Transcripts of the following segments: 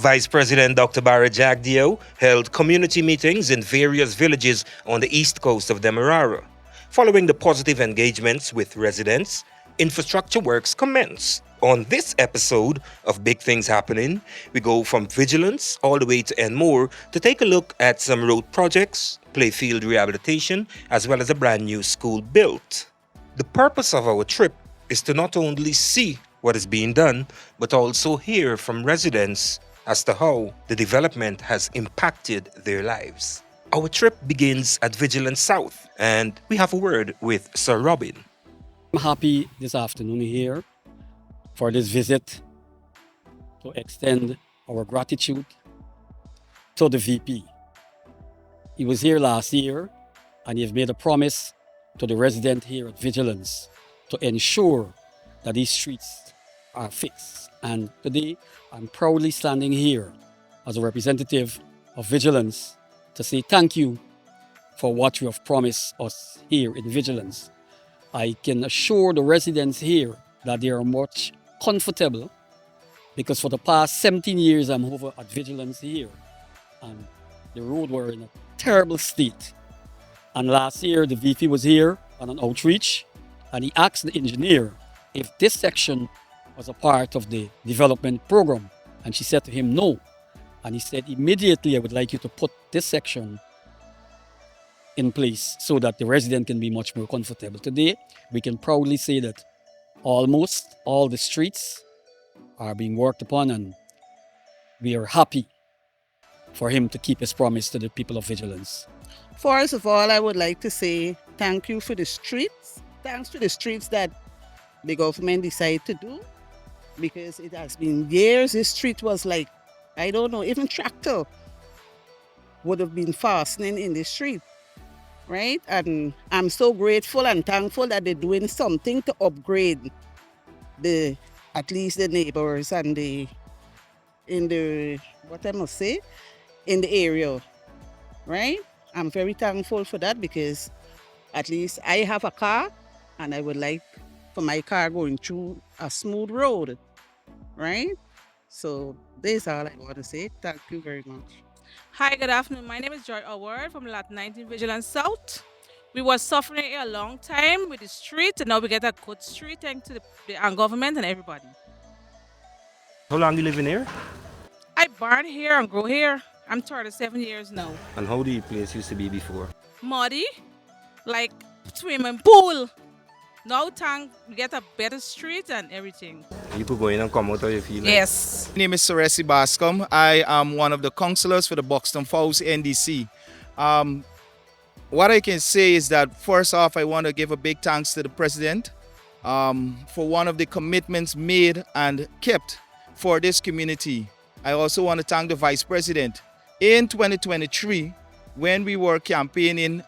Vice President Dr. Bharrat Jagdeo held community meetings in various villages on the east coast of Demerara. Following the positive engagements with residents, infrastructure works commenced. On this episode of Big Things Happening, we go from Vigilance all the way to Enmore to take a look at some road projects, Playfield rehabilitation, as well as a brand new school built. The purpose of our trip is to not only see what is being done, but also hear from residents as to how the development has impacted their lives. Our trip begins at Vigilance South, and we have a word with Sir Robin. I'm happy this afternoon here for this visit to extend our gratitude to the VP. He was here last year and he has made a promise to the resident here at Vigilance to ensure that these streets are fixed. And today, I'm proudly standing here as a representative of Vigilance to say thank you for what you have promised us here in Vigilance. I can assure the residents here that they are much comfortable because for the past 17 years I'm over at Vigilance here and the road were in a terrible state. And last year the VP was here on an outreach and he asked the engineer if this section was a part of the development program. And she said to him, no. And he said, immediately I would like you to put this section in place so that the resident can be much more comfortable. Today, we can proudly say that almost all the streets are being worked upon and we are happy for him to keep his promise to the people of Vigilance. First of all, I would like to say thank you for the streets. Thanks to the streets that the government decided to do because it has been years. This street was like, I don't know, even tractor would have been fastening in the street, right? And I'm so grateful and thankful that they're doing something to upgrade at least the neighbors and in the area, right? I'm very thankful for that because at least I have a car and I would like for my car going through a smooth road, right? So this is all I want to say. Thank you very much. Hi, good afternoon. My name is Joy Award from Lot 19 Vigilance South. We were suffering here a long time with the street, and now we get a good street thanks to the government and everybody. How long do you live in here? I born here and grow here. I'm 37 years now. And how the place used to be before? Muddy, like swimming pool. Now we get a better street and everything. You could go in and come out how you feel like? Yes. My name is Sir Bascom. I am one of the councillors for the Buxton Foulis NDC. What I can say is that first off, I want to give a big thanks to the President for one of the commitments made and kept for this community. I also want to thank the Vice President. In 2023, when we were campaigning,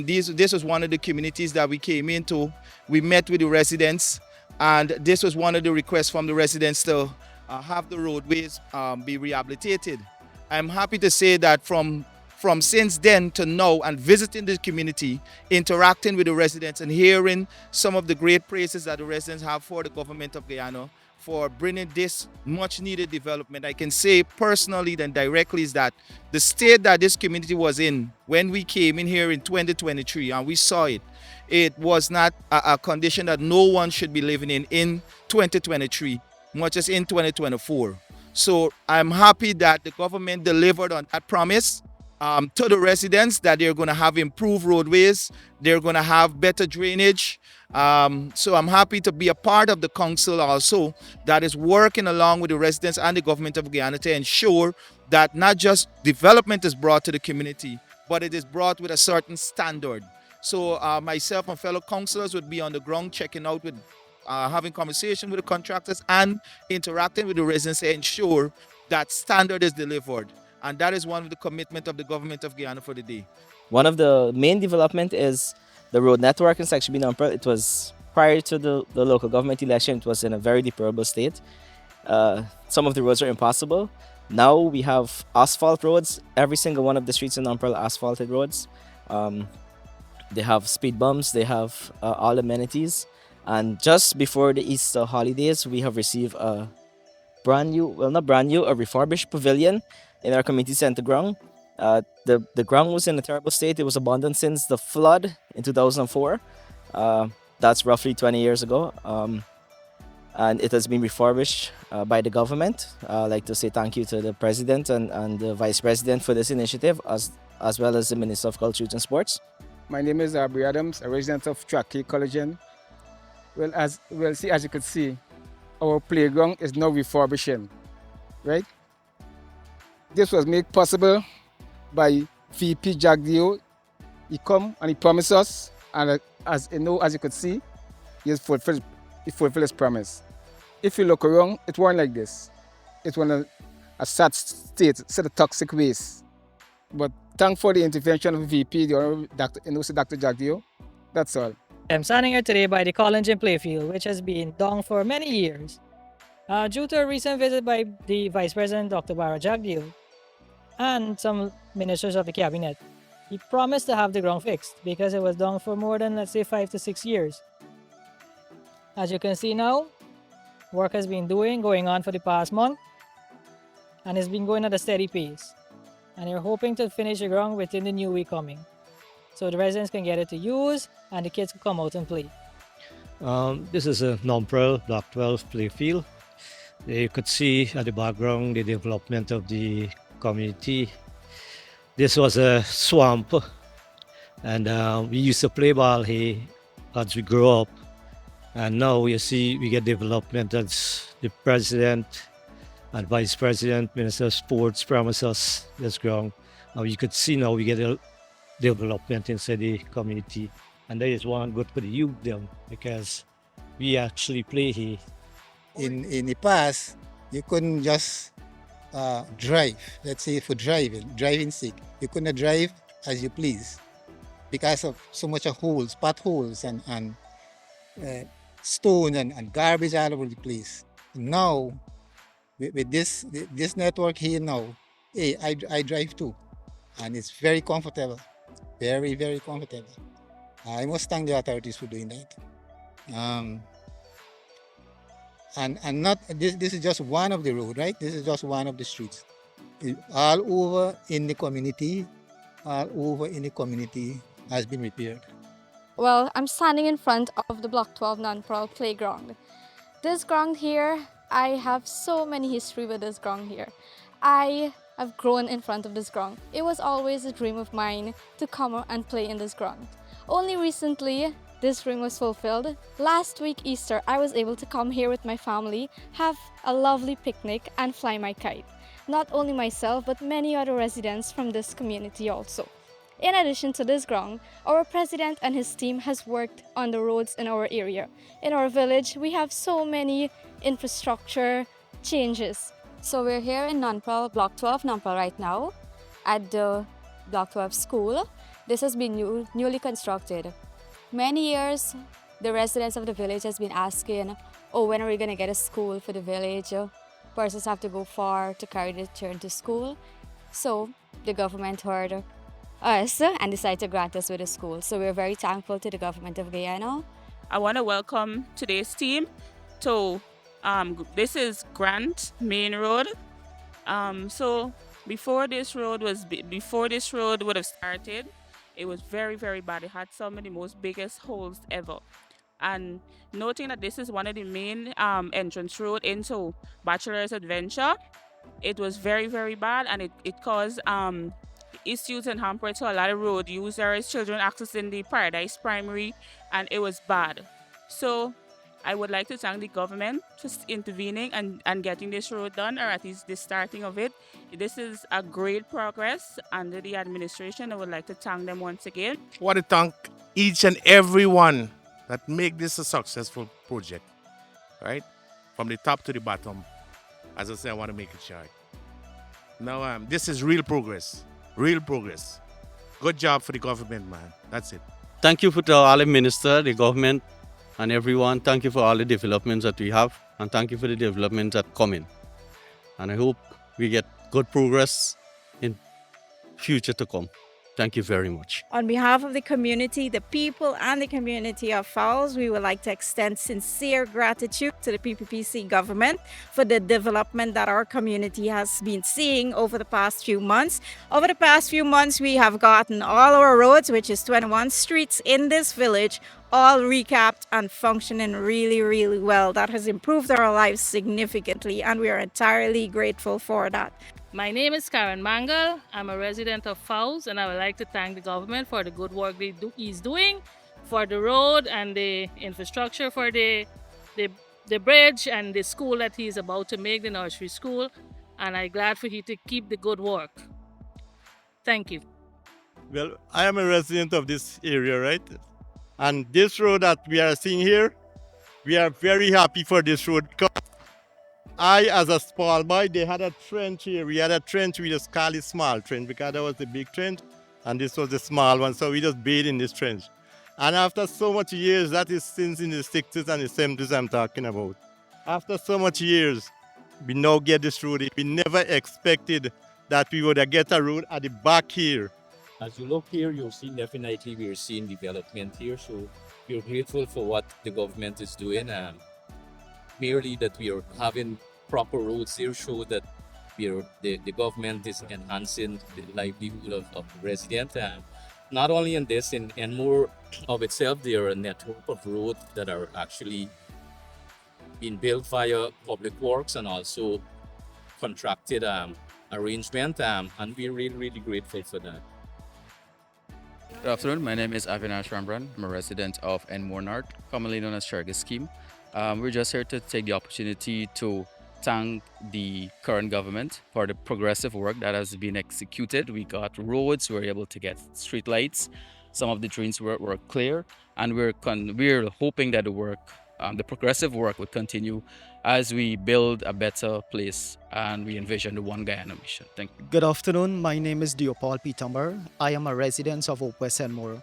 this was one of the communities that we came into. We met with the residents, and this was one of the requests from the residents to have the roadways be rehabilitated. I'm happy to say that from since then to now, and visiting the community, interacting with the residents and hearing some of the great praises that the residents have for the government of Guyana for bringing this much needed development, I can say personally and directly is that the state that this community was in when we came in here in 2023 and we saw it, it was not a condition that no one should be living in 2023, much as in 2024. So I'm happy that the government delivered on that promise to the residents, that they're going to have improved roadways, they're going to have better drainage. So I'm happy to be a part of the council also that is working along with the residents and the government of Guyana to ensure that not just development is brought to the community, but it is brought with a certain standard. So myself and fellow councillors would be on the ground checking out with having conversation with the contractors and interacting with the residents to ensure that standard is delivered. And that is one of the commitment of the government of Guyana for the day. One of the main development is the road network in Section B Number. It was prior to the local government election, it was in a very deplorable state. Some of the roads are impassable. Now we have asphalt roads. Every single one of the streets in Namprel are asphalted roads. They have speed bumps, they have all amenities. And just before the Easter holidays, we have received a brand new, well, not brand new, a refurbished pavilion in our community center ground. The ground was in a terrible state. It was abandoned since the flood in 2004. That's roughly 20 years ago. And it has been refurbished by the government. I'd like to say thank you to the President and the Vice President for this initiative, as well as the Minister of Culture, Youth and Sports. My name is Aubrey Adams, a resident of 𝐁𝐈𝐆 𝐓𝐇𝐈𝍍𝐆. As you can see, our playground is now refurbishing, right? This was made possible by VP Jagdeo. He come and he promised us, and as you could see, he fulfilled his promise. If you look around, it wasn't like this. It was a sad state, set of toxic waste. But thanks for the intervention of VP, the Honorable Dr. Jagdeo. That's all. I'm standing here today by the college in Playfield, which has been down for many years. Due to a recent visit by the Vice President, Dr. Bharrat Jagdeo, and some ministers of the cabinet, he promised to have the ground fixed because it was down for more than, let's say, 5 to 6 years. As you can see now, work has been going on for the past month, and it's been going at a steady pace. And you're hoping to finish the ground within the new week coming, so the residents can get it to use and the kids can come out and play. This is a non-pro Block 12 Playfield. You could see at the background the development of the community. This was a swamp, and we used to play ball here as we grew up. And now you see we get development as the President and Vice President, Minister of Sports promised us this ground. And you could see now we get a development inside the community. And that is one good for the youth them because we actually play here. In the past, you couldn't just drive. Let's say for driving sake, you couldn't drive as you please because of so much of holes, potholes, and stone and garbage all over the place. Now, with this network here now, hey, I drive too, and it's very comfortable, very, very comfortable. I must thank the authorities for doing that. And not this is just one of the road, right? This is just one of the streets. All over in the community, has been repaired. Well, I'm standing in front of the Block 12 non-pro playground. This ground here, I have so many history with this ground here. I have grown in front of this ground. It was always a dream of mine to come and play in this ground. Only recently, this dream was fulfilled. Last week, Easter, I was able to come here with my family, have a lovely picnic and fly my kite. Not only myself, but many other residents from this community also. In addition to this ground, our president and his team has worked on the roads in our area. In our village, we have so many infrastructure changes. So we're here in non-pro, Block 12 non-pro right now at the Block 12 school. This has been newly constructed. Many years, the residents of the village has been asking, oh, when are we going to get a school for the village? Persons have to go far to carry their children to school. So the government heard us and decided to grant us with a school. So we're very thankful to the government of Guyana. I want to welcome today's team to this is Grant Main Road. So before this road would have started, it was very, very bad. It had some of the most biggest holes ever. And noting that this is one of the main entrance road into Bachelor's Adventure, it was very, very bad, and it caused issues and hamper to a lot of road users, children accessing the Paradise Primary, and it was bad. So I would like to thank the government for intervening and getting this road done, or at least the starting of it. This is a great progress under the administration. I would like to thank them once again. I want to thank each and everyone that make this a successful project, right? From the top to the bottom. As I say, I want to make it short. Now, this is real progress. Real progress. Good job for the government, man. That's it. Thank you to all the minister, the government, and everyone. Thank you for all the developments that we have, and thank you for the developments that come in. And I hope we get good progress in future to come. Thank you very much. On behalf of the community, the people and the community of Foulis, we would like to extend sincere gratitude to the PPPC government for the development that our community has been seeing over the past few months. Over the past few months, we have gotten all our roads, which is 21 streets in this village, all recapped and functioning really, really well. That has improved our lives significantly, and we are entirely grateful for that. My name is Karen Mangal. I'm a resident of Foulis, and I would like to thank the government for the good work he's doing for the road and the infrastructure for the bridge and the school that he's about to make, the nursery school. And I'm glad for he to keep the good work. Thank you. Well, I am a resident of this area, right? And this road that we are seeing here, we are very happy for this road because I, as a small boy, they had a trench here. We had a trench, we just call it small trench because that was the big trench and this was the small one. So we just bathed in this trench. And after so much years, that is since in the 60s and the 70s I'm talking about. After so much years, we now get this road. We never expected that we would get a road at the back here. As you look here, you'll see definitely we're seeing development here. So we're grateful for what the government is doing. Merely that we are having proper roads here show that the government is enhancing the livelihood of the resident. Not only in this, in Enmore of itself, there are a network of roads that are actually being built via public works and also contracted arrangement, and we're really, really grateful for that. Good afternoon, my name is Avinash Rambran. I'm a resident of Enmore North, commonly known as 𝐁𝐈𝐆 scheme. We're just here to take the opportunity to thank the current government for the progressive work that has been executed. We got roads, we were able to get street lights, some of the drains were clear, and we're hoping that the progressive work would continue as we build a better place and we envision the One Guyana mission. Thank you. Good afternoon, my name is Diopal Petamber. I am a resident of West Enmore.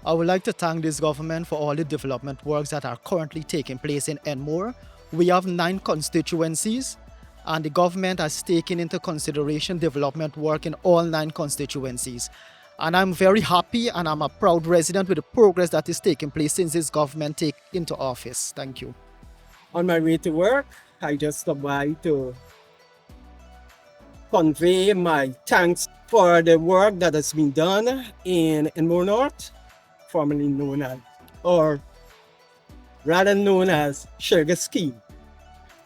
I would like to thank this government for all the development works that are currently taking place in Enmore. We have 9 constituencies and the government has taken into consideration development work in all 9 constituencies. And I'm very happy and I'm a proud resident with the progress that is taking place since this government take into office. Thank you. On my way to work, I just stopped by to convey my thanks for the work that has been done in Enmore North, formerly known as, or rather known as 𝐁𝐈𝐆 scheme.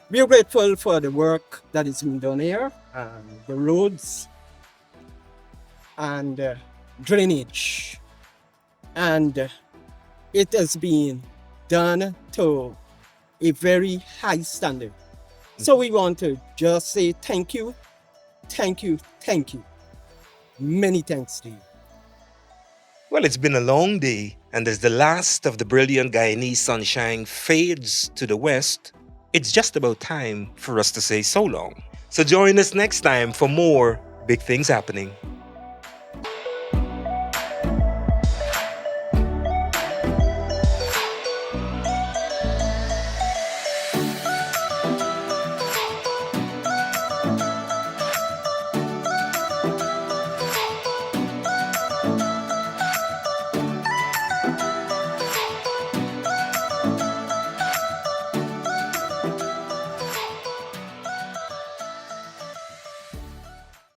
We are grateful for the work that is being done here, the roads and drainage. And it has been done to a very high standard. So we want to just say thank you, thank you, thank you. Many thanks to you. Well, it's been a long day, and as the last of the brilliant Guyanese sunshine fades to the west, it's just about time for us to say so long. So join us next time for more big things happening.